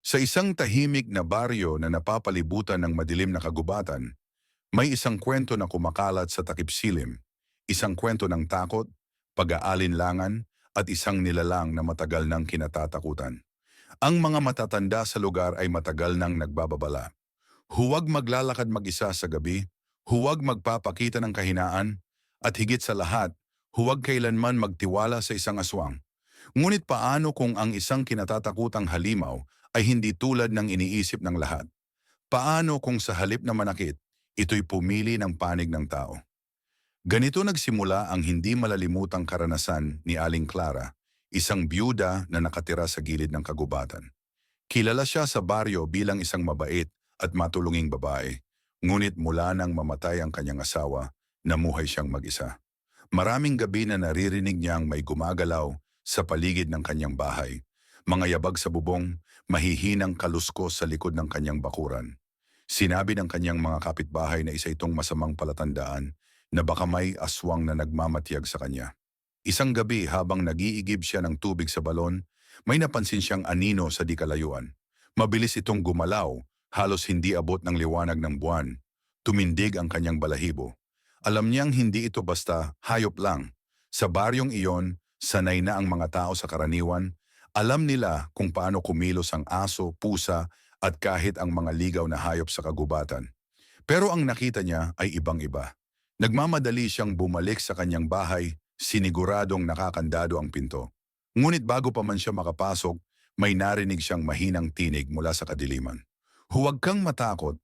Sa isang tahimik na baryo na napapalibutan ng madilim na kagubatan, may isang kwento na kumakalat sa takip silim. Isang kwento ng takot, pag-aalinlangan, at isang nilalang na matagal nang kinatatakutan. Ang mga matatanda sa lugar ay matagal nang nagbababala. Huwag maglalakad mag-isa sa gabi, huwag magpapakita ng kahinaan, at higit sa lahat, huwag kailanman magtiwala sa isang aswang. Ngunit paano kung ang isang kinatatakutang halimaw ay hindi tulad ng iniisip ng lahat? Paano kung sa halip na manakit, ito'y pumili ng panig ng tao? Ganito nagsimula ang hindi malalimutang karanasan ni Aling Clara, isang byuda na nakatira sa gilid ng kagubatan. Kilala siya sa baryo bilang isang mabait at matulunging babae, ngunit mula nang mamatay ang kanyang asawa, namuhay siyang mag-isa. Maraming gabi na naririnig niyang may gumagalaw sa paligid ng kanyang bahay. Mga yabag sa bubong, mahihinang kaluskos sa likod ng kanyang bakuran. Sinabi ng kanyang mga kapitbahay na isa itong masamang palatandaan na baka may aswang na nagmamatiyag sa kanya. Isang gabi habang nag-iigib siya ng tubig sa balon, may napansin siyang anino sa di kalayuan. Mabilis itong gumalaw, halos hindi abot ng liwanag ng buwan. Tumindig ang kanyang balahibo. Alam niyang hindi ito basta hayop lang. Sa baryong iyon, sanay na ang mga tao sa karaniwan. Alam nila kung paano kumilos ang aso, pusa at kahit ang mga ligaw na hayop sa kagubatan. Pero ang nakita niya ay ibang-iba. Nagmamadali siyang bumalik sa kanyang bahay, siniguradong nakakandado ang pinto. Ngunit bago pa man siya makapasok, may narinig siyang mahinang tinig mula sa kadiliman. Huwag kang matakot.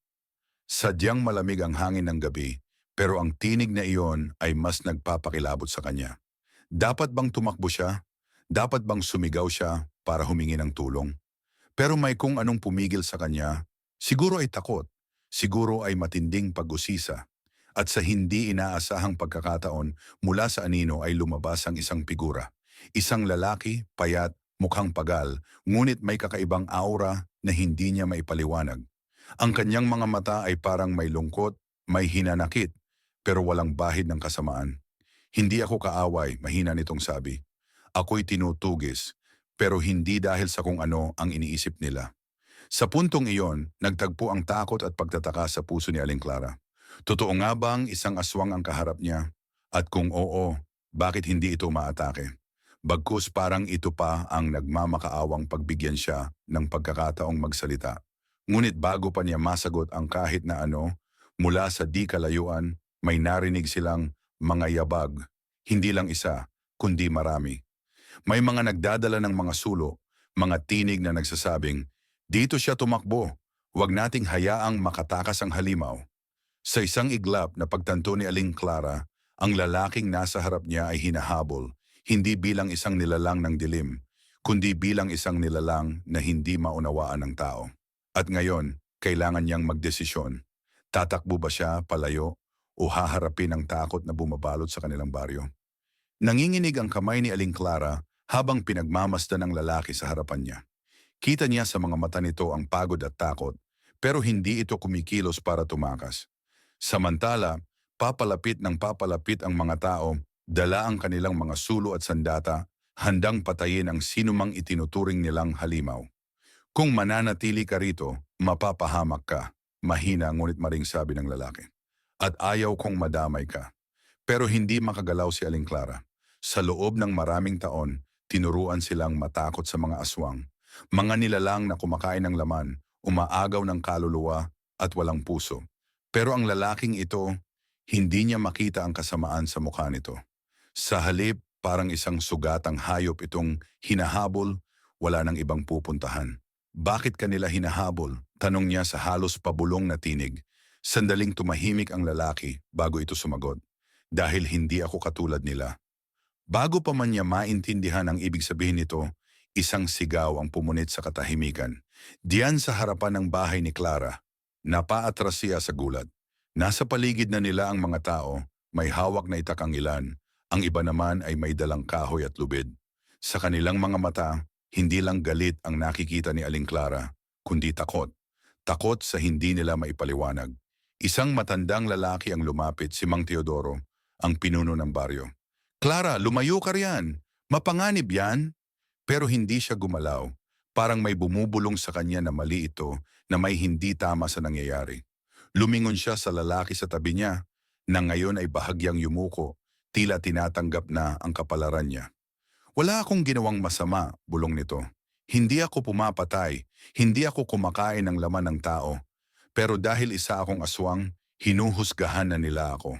Sadyang malamig ang hangin ng gabi, pero ang tinig na iyon ay mas nagpapakilabot sa kanya. Dapat bang tumakbo siya? Dapat bang sumigaw siya para humingi ng tulong? Pero may kung anong pumigil sa kanya, siguro ay takot, siguro ay matinding pag-usisa. At sa hindi inaasahang pagkakataon, mula sa anino ay lumabas ang isang figura. Isang lalaki, payat, mukhang pagal, ngunit may kakaibang aura na hindi niya maipaliwanag. Ang kanyang mga mata ay parang may lungkot, may hinanakit, pero walang bahid ng kasamaan. Hindi ako kaaway, mahina nitong sabi. Ako'y tinutugis, pero hindi dahil sa kung ano ang iniisip nila. Sa puntong iyon, nagtagpo ang takot at pagtataka sa puso ni Aling Clara. Totoo nga bang isang aswang ang kaharap niya? At kung oo, bakit hindi ito maatake? Bagkus parang ito pa ang nagmamakaawang pagbigyan siya ng pagkakataong magsalita. Ngunit bago pa niya masagot ang kahit na ano, mula sa di kalayuan, may narinig silang mga yabag. Hindi lang isa, kundi marami. May mga nagdadala ng mga sulo, mga tinig na nagsasabing, "Dito siya tumakbo, huwag nating hayaang makatakas ang halimaw." Sa isang iglap na pagtanto ni Aling Clara, ang lalaking nasa harap niya ay hinahabol, hindi bilang isang nilalang ng dilim, kundi bilang isang nilalang na hindi maunawaan ng tao. At ngayon, kailangan niyang magdesisyon. Tatakbo ba siya palayo o haharapin ang takot na bumabalot sa kanilang baryo? Nanginginig ang kamay ni Aling Clara habang pinagmamasdan ng lalaki sa harapan niya. Kita niya sa mga mata nito ang pagod at takot, pero hindi ito kumikilos para tumakas. Samantala, papalapit ng papalapit ang mga tao, dala ang kanilang mga sulo at sandata, handang patayin ang sinumang itinuturing nilang halimaw. Kung mananatili ka rito, mapapahamak ka, mahina ngunit maring sabi ng lalaki. At ayaw kong madamay ka. Pero hindi makagalaw si Aling Clara. Sa loob ng maraming taon, tinuruan silang matakot sa mga aswang. Mga nilalang na kumakain ng laman, umaagaw ng kaluluwa at walang puso. Pero ang lalaking ito, hindi niya makita ang kasamaan sa mukha nito. Sa halip, parang isang sugatang hayop itong hinahabol, wala nang ibang pupuntahan. Bakit kanila hinahabol? Tanong niya sa halos pabulong na tinig. Sandaling tumahimik ang lalaki bago ito sumagot. Dahil hindi ako katulad nila. Bago pa man niya maintindihan ang ibig sabihin nito, isang sigaw ang pumunit sa katahimikan. Diyan sa harapan ng bahay ni Clara, napaatras siya sa gulat. Nasa paligid na nila ang mga tao, may hawak na itak ang ilan, ang iba naman ay may dalang kahoy at lubid. Sa kanilang mga mata, hindi lang galit ang nakikita ni Aling Clara, kundi takot. Takot sa hindi nila maipaliwanag. Isang matandang lalaki ang lumapit, si Mang Teodoro, ang pinuno ng baryo. "Clara, lumayo ka riyan. Mapanganib yan." Pero hindi siya gumalaw. Parang may bumubulong sa kanya na mali ito, na may hindi tama sa nangyayari. Lumingon siya sa lalaki sa tabi niya, na ngayon ay bahagyang yumuko, tila tinatanggap na ang kapalaran niya. Wala akong ginawang masama, bulong nito. Hindi ako pumapatay, hindi ako kumakain ng laman ng tao. Pero dahil isa akong aswang, hinuhusgahan na nila ako.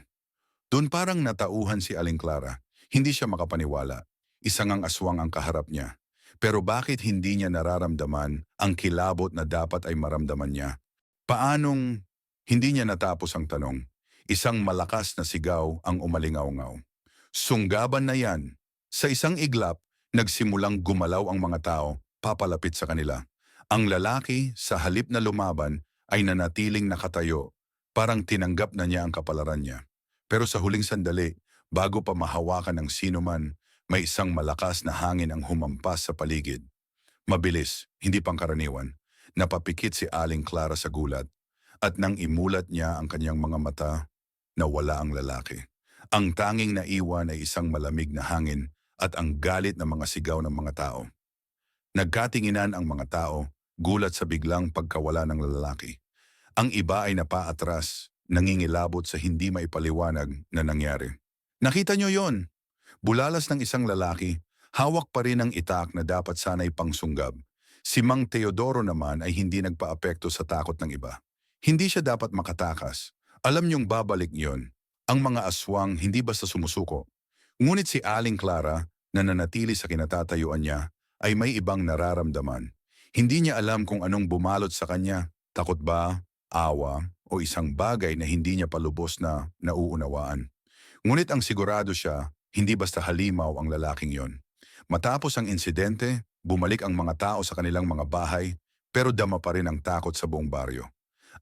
Doon parang natauhan si Aling Clara. Hindi siya makapaniwala. Isang ang aswang ang kaharap niya. Pero bakit hindi niya nararamdaman ang kilabot na dapat ay maramdaman niya? Paanong hindi niya natapos ang tanong? Isang malakas na sigaw ang umalingaw-ngaw. Sunggaban na yan. Sa isang iglap, nagsimulang gumalaw ang mga tao, papalapit sa kanila. Ang lalaki, sa halip na lumaban, ay nanatiling nakatayo, parang tinanggap na niya ang kapalaran niya. Pero sa huling sandali, bago pa mahawakan ng sino man, may isang malakas na hangin ang humampas sa paligid. Mabilis, hindi pangkaraniwan. Napapikit si Aling Clara sa gulat. At nang imulat niya ang kanyang mga mata, nawala ang lalaki. Ang tanging naiwan ay isang malamig na hangin at ang galit ng mga sigaw ng mga tao. Nagkatinginan ang mga tao, gulat sa biglang pagkawala ng lalaki. Ang iba ay napaatras, nangingilabot sa hindi maipaliwanag na nangyari. Nakita niyo yon? Bulalas ng isang lalaki, hawak pa rin ang itak na dapat sana'y pangsunggab. Si Mang Teodoro naman ay hindi nagpaapekto sa takot ng iba. Hindi siya dapat makatakas. Alam niyong babalik yon. Ang mga aswang hindi basta sumusuko. Ngunit si Aling Clara, na nanatili sa kinatatayuan niya, ay may ibang nararamdaman. Hindi niya alam kung anong bumalot sa kanya, takot ba, awa, o isang bagay na hindi niya palubos na nauunawaan. Ngunit ang sigurado siya, hindi basta halimaw ang lalaking yon. Matapos ang insidente, bumalik ang mga tao sa kanilang mga bahay, pero dama pa rin ang takot sa buong baryo.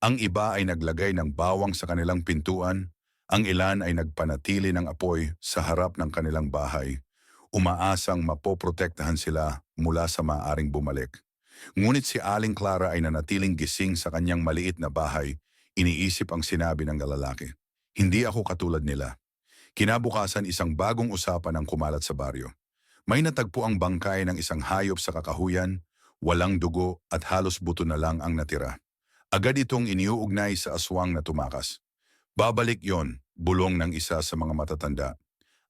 Ang iba ay naglagay ng bawang sa kanilang pintuan, ang ilan ay nagpanatili ng apoy sa harap ng kanilang bahay, umaasang mapoprotektahan sila mula sa maaaring bumalik. Ngunit si Aling Clara ay nanatiling gising sa kanyang maliit na bahay, iniisip ang sinabi ng lalaki. Hindi ako katulad nila. Kinabukasan isang bagong usapan ang kumalat sa baryo. May natagpo ang bangkay ng isang hayop sa kakahuyan, walang dugo at halos buto na lang ang natira. Agad itong iniuugnay sa aswang na tumakas. Babalik yon, bulong ng isa sa mga matatanda.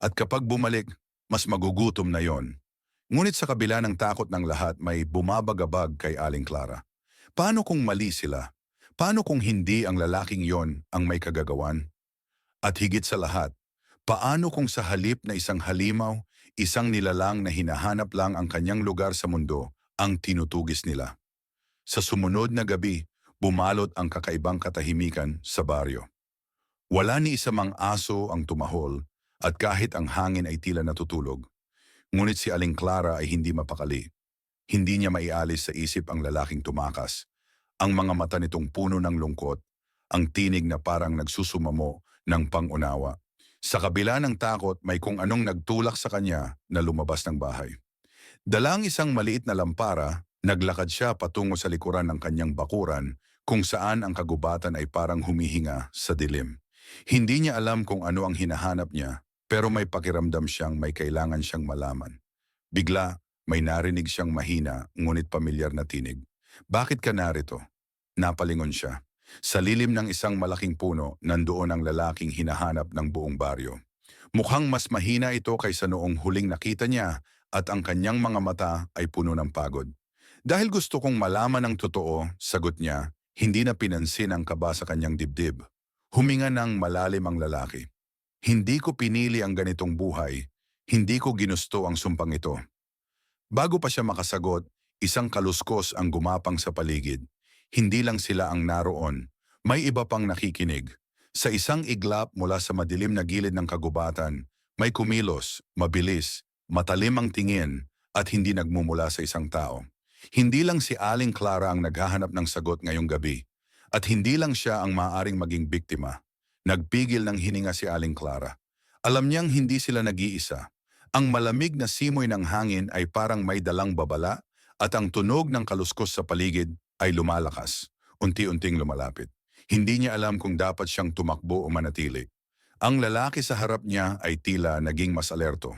At kapag bumalik, mas magugutom na yon. Ngunit sa kabila ng takot ng lahat may bumabagabag kay Aling Clara. Paano kung mali sila? Paano kung hindi ang lalaking yon ang may kagagawan? At higit sa lahat, paano kung sa halip na isang halimaw, isang nilalang na hinahanap lang ang kanyang lugar sa mundo, ang tinutugis nila? Sa sumunod na gabi, bumalot ang kakaibang katahimikan sa baryo. Wala ni isa mang aso ang tumahol at kahit ang hangin ay tila natutulog. Ngunit si Aling Clara ay hindi mapakali. Hindi niya maialis sa isip ang lalaking tumakas. Ang mga mata nitong puno ng lungkot, ang tinig na parang nagsusumamo ng pangunawa. Sa kabila ng takot, may kung anong nagtulak sa kanya na lumabas ng bahay. Dalang isang maliit na lampara, naglakad siya patungo sa likuran ng kanyang bakuran kung saan ang kagubatan ay parang humihinga sa dilim. Hindi niya alam kung ano ang hinahanap niya, pero may pakiramdam siyang may kailangan siyang malaman. Bigla, may narinig siyang mahina ngunit pamilyar na tinig. Bakit ka narito? Napalingon siya. Sa lilim ng isang malaking puno, nandoon ang lalaking hinahanap ng buong baryo. Mukhang mas mahina ito kaysa noong huling nakita niya at ang kanyang mga mata ay puno ng pagod. Dahil gusto kong malaman ang totoo, sagot niya, hindi na pinansin ang kaba sa kanyang dibdib. Huminga ng malalim ang lalaki. Hindi ko pinili ang ganitong buhay, hindi ko ginusto ang sumpang ito. Bago pa siya makasagot, isang kaluskos ang gumapang sa paligid. Hindi lang sila ang naroon, may iba pang nakikinig. Sa isang iglap mula sa madilim na gilid ng kagubatan, may kumilos, mabilis, matalim ang tingin at hindi nagmumula sa isang tao. Hindi lang si Aling Clara ang naghahanap ng sagot ngayong gabi. At hindi lang siya ang maaaring maging biktima. Nagpigil ng hininga si Aling Clara. Alam niyang hindi sila nag-iisa. Ang malamig na simoy ng hangin ay parang may dalang babala at ang tunog ng kaluskos sa paligid ay lumalakas, unti-unting lumalapit. Hindi niya alam kung dapat siyang tumakbo o manatili. Ang lalaki sa harap niya ay tila naging mas alerto.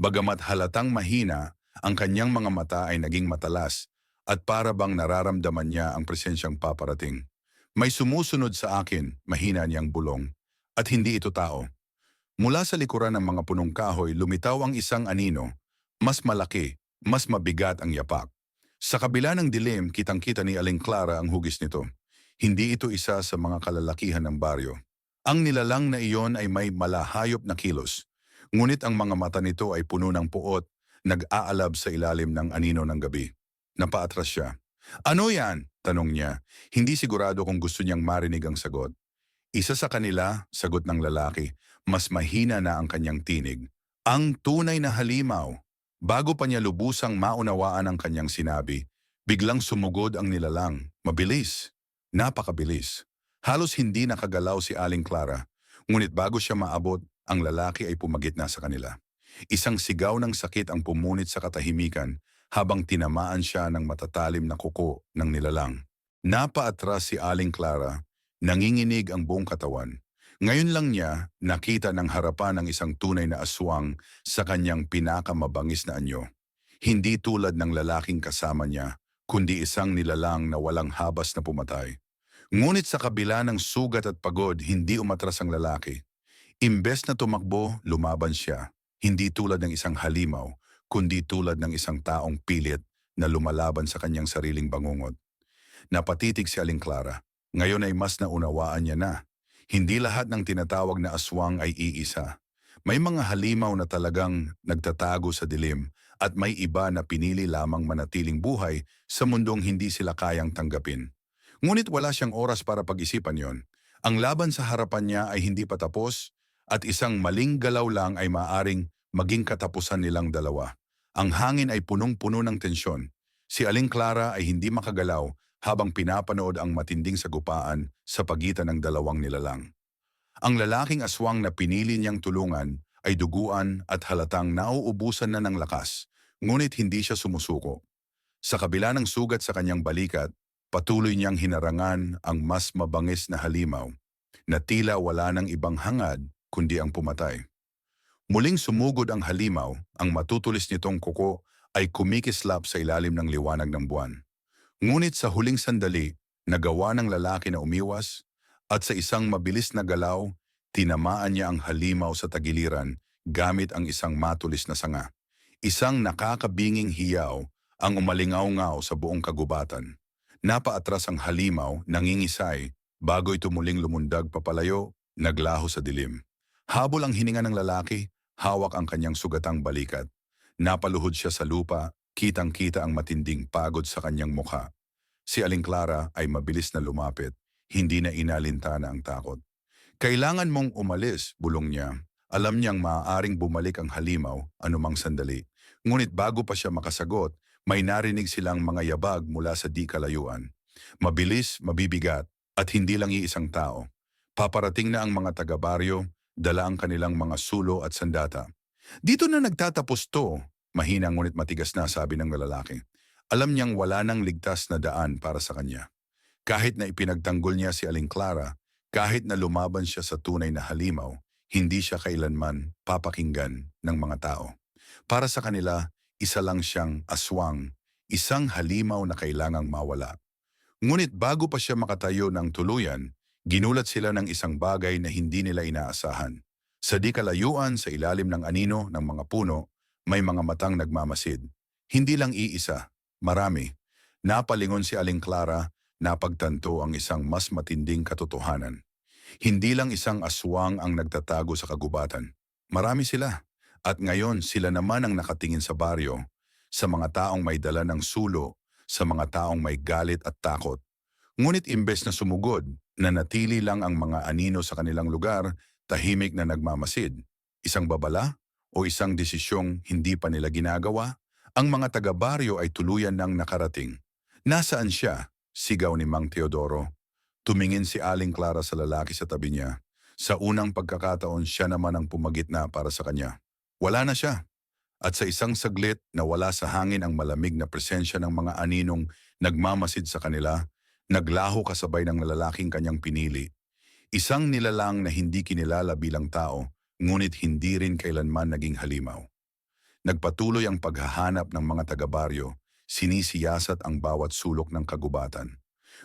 Bagamat halatang mahina, ang kanyang mga mata ay naging matalas at para bang nararamdaman niya ang presensyang paparating. May sumusunod sa akin, mahina niyang bulong, at hindi ito tao. Mula sa likuran ng mga punong kahoy, lumitaw ang isang anino, mas malaki, mas mabigat ang yapak. Sa kabila ng dilim, kitang-kita ni Aling Clara ang hugis nito. Hindi ito isa sa mga kalalakihan ng baryo. Ang nilalang na iyon ay may malahayop na kilos. Ngunit ang mga mata nito ay puno ng puot, nag-aalab sa ilalim ng anino ng gabi. Napaatras siya. "Ano yan?" tanong niya. Hindi sigurado kung gusto niyang marinig ang sagot. "Isa sa kanila," sagot ng lalaki, mas mahina na ang kanyang tinig. "Ang tunay na halimaw." Bago pa niya lubusang maunawaan ang kanyang sinabi, biglang sumugod ang nilalang. Mabilis. Napakabilis. Halos hindi nakagalaw si Aling Clara. Ngunit bago siya maabot, ang lalaki ay pumagitna sa kanila. Isang sigaw ng sakit ang pumunit sa katahimikan habang tinamaan siya ng matatalim na kuko ng nilalang. Napaatras si Aling Clara, nanginginig ang buong katawan. Ngayon lang niya nakita ng harapan ng isang tunay na aswang sa kanyang pinakamabangis na anyo. Hindi tulad ng lalaking kasama niya, kundi isang nilalang na walang habas na pumatay. Ngunit sa kabila ng sugat at pagod, hindi umatras ang lalaki. Imbes na tumakbo, lumaban siya. Hindi tulad ng isang halimaw, kundi tulad ng isang taong pilit na lumalaban sa kanyang sariling bangungot. Napatitig si Aling Clara. Ngayon ay mas naunawaan niya na. Hindi lahat ng tinatawag na aswang ay iisa. May mga halimaw na talagang nagtatago sa dilim at may iba na pinili lamang manatiling buhay sa mundong hindi sila kayang tanggapin. Ngunit wala siyang oras para pag-isipan yon. Ang laban sa harapan niya ay hindi pa tapos at isang maling galaw lang ay maaring maging katapusan nilang dalawa. Ang hangin ay punong-puno ng tensyon. Si Aling Clara ay hindi makagalaw habang pinapanood ang matinding sagupaan sa pagitan ng dalawang nilalang. Ang lalaking aswang na pinili niyang tulungan ay duguan at halatang nauubusan na ng lakas, ngunit hindi siya sumusuko. Sa kabila ng sugat sa kanyang balikat, patuloy niyang hinarangan ang mas mabangis na halimaw na tila wala ng ibang hangad kundi ang pumatay. Muling sumugod ang halimaw, ang matutulis nitong kuko ay kumikislap sa ilalim ng liwanag ng buwan. Ngunit sa huling sandali, nagawa ng lalaki na umiwas at sa isang mabilis na galaw, tinamaan niya ang halimaw sa tagiliran gamit ang isang matulis na sanga. Isang nakakabinging hiyaw ang umalingaw-ngaw sa buong kagubatan. Napaatras ang halimaw, nangingisay, bago ito muling lumundag papalayo, naglaho sa dilim. Habol ang hininga ng lalaki, hawak ang kanyang sugatang balikat. Napaluhod siya sa lupa, kitang-kita ang matinding pagod sa kanyang mukha. Si Aling Clara ay mabilis na lumapit, hindi na inalintana ang takot. "Kailangan mong umalis," bulong niya. Alam niyang maaaring bumalik ang halimaw anumang sandali. Ngunit bago pa siya makasagot, may narinig silang mga yabag mula sa di kalayuan. Mabilis, mabibigat, at hindi lang iisang tao. Paparating na ang mga taga-baryo, dala ang kanilang mga sulo at sandata. "Dito na nagtatapos to," mahina ngunit matigas na sabi ng lalaki. Alam niyang wala nang ligtas na daan para sa kanya. Kahit na ipinagtanggol niya si Aling Clara, kahit na lumaban siya sa tunay na halimaw, hindi siya kailanman papakinggan ng mga tao. Para sa kanila, isa lang siyang aswang, isang halimaw na kailangang mawala. Ngunit bago pa siya makatayo ng tuluyan, ginulat sila ng isang bagay na hindi nila inaasahan. Sa di kalayuan sa ilalim ng anino ng mga puno, may mga matang nagmamasid. Hindi lang iisa, marami. Napalingon si Aling Clara, napagtanto ang isang mas matinding katotohanan. Hindi lang isang aswang ang nagtatago sa kagubatan. Marami sila. At ngayon sila naman ang nakatingin sa baryo, sa mga taong may dala ng sulo, sa mga taong may galit at takot. Ngunit imbes na sumugod, nanatili lang ang mga anino sa kanilang lugar, tahimik na nagmamasid. Isang babala o isang desisyong hindi pa nila ginagawa, ang mga taga-baryo ay tuluyan ng nakarating. "Nasaan siya?" sigaw ni Mang Teodoro. Tumingin si Aling Clara sa lalaki sa tabi niya. Sa unang pagkakataon siya naman ang pumagitna para sa kanya. Wala na siya. At sa isang saglit na wala sa hangin ang malamig na presensya ng mga aninong nagmamasid sa kanila, naglaho kasabay ng lalaking kanyang pinili. Isang nilalang na hindi kinilala bilang tao, ngunit hindi rin kailanman naging halimaw. Nagpatuloy ang paghahanap ng mga taga-baryo. sinisiyasat ang bawat sulok ng kagubatan.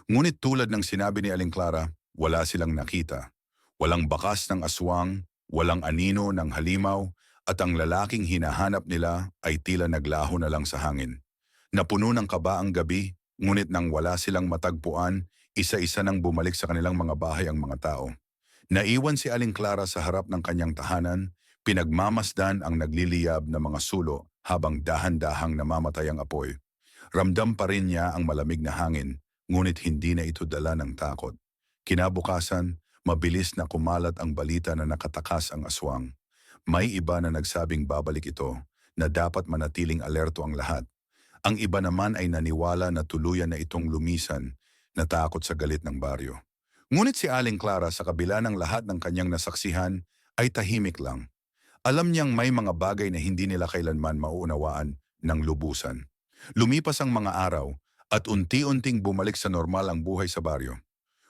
Ngunit tulad ng sinabi ni Aling Clara, wala silang nakita. Walang bakas ng aswang, walang anino ng halimaw, at ang lalaking hinahanap nila ay tila naglaho na lang sa hangin. Napuno ng kaba ang gabi, ngunit nang wala silang matagpuan, isa-isa nang bumalik sa kanilang mga bahay ang mga tao. Naiwan si Aling Clara sa harap ng kanyang tahanan, pinagmamasdan ang nagliliyab na mga sulo habang dahan-dahang namamatay ang apoy. Ramdam pa rin niya ang malamig na hangin, ngunit hindi na ito dala ng takot. Kinabukasan, mabilis na kumalat ang balita na nakatakas ang aswang. May iba na nagsabing babalik ito, na dapat manatiling alerto ang lahat. Ang iba naman ay naniwala na tuluyan na itong lumisan, natakot sa galit ng baryo. Ngunit si Aling Clara sa kabila ng lahat ng kanyang nasaksihan ay tahimik lang. Alam niyang may mga bagay na hindi nila kailanman mauunawaan ng lubusan. Lumipas ang mga araw at unti-unting bumalik sa normal ang buhay sa baryo.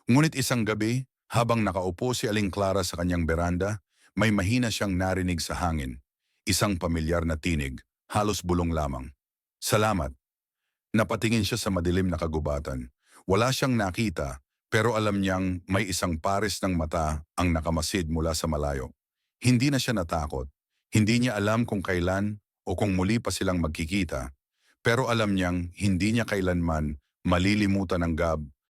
Ngunit isang gabi, habang nakaupo si Aling Clara sa kanyang beranda, may mahina siyang narinig sa hangin. Isang pamilyar na tinig, halos bulong lamang. Salamat. Napatingin siya sa madilim na kagubatan. Wala siyang nakita, pero alam niyang may isang pares ng mata ang nakamasid mula sa malayo. Hindi na siya natakot. Hindi niya alam kung kailan o kung muli pa silang magkikita. Pero alam niyang hindi niya kailanman malilimutan ang gab